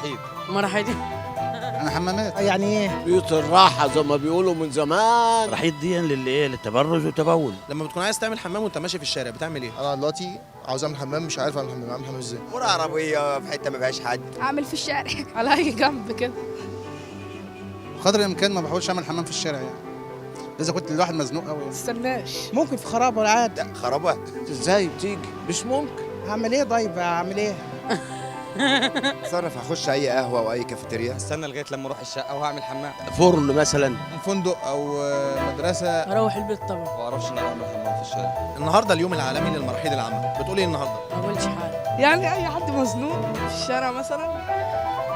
مراحيض. مراحيض. انا حمامات. يعني ايه؟ بيوت الراحة زي ما بيقولوا من زمان. رحيل دي للتبرج والتبول. لما بتكون عايز تعمل حمام وانت ماشي في الشارع بتعمل ايه؟ انا دلوقتي عاوز اعمل حمام، مش عارف اعمل حمام ازاي. كرة عربية في حتة ما فيهاش حد. اعمل في الشارع على اي جنب كده. قدر الامكان ما بحاولش اعمل حمام في الشارع يعني. اذا كنت الواحد مزنوق قوي يعني. تستناش. ممكن في خرابه عادي. لا خرابة. ازاي بتيجي؟ مش ممكن. هعمل ايه طيب؟ هعمل ايه؟ اتصرف هخش اي قهوة او اي كافيتيريا. استنى لغاية لما اروح الشقة وهعمل حمام. فرن مثلا. فندق او مدرسه. اروح البيت طبعا. ما اعرفش ان انا اعمل حمام في الشارع. النهارده اليوم العالمي للمراحيض العامة، بتقول ايه النهارده؟ ما اقولش حاجه. يعني اي حد مزنوق في الشارع مثلا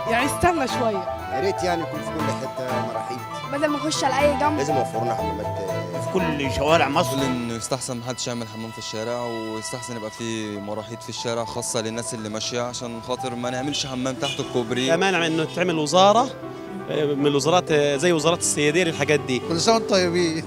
يعني استنى شويه. يا ريت يعني يكون في كل حتة مراحيض. بدل ما اخش على اي جنب لازم يوفروا لنا حمامات. في كل شوارع مصر. انه يستحسن محدش يعمل حمام في الشارع، ويستحسن يبقى في مراحيض في الشارع خاصة للناس اللي ماشية، عشان خاطر ما نعملش حمام تحت الكوبري. لا مانع انه تعمل وزارة من الوزارات زي وزارة السيادير الحاجات دي. كل سنه وانتم طيبين.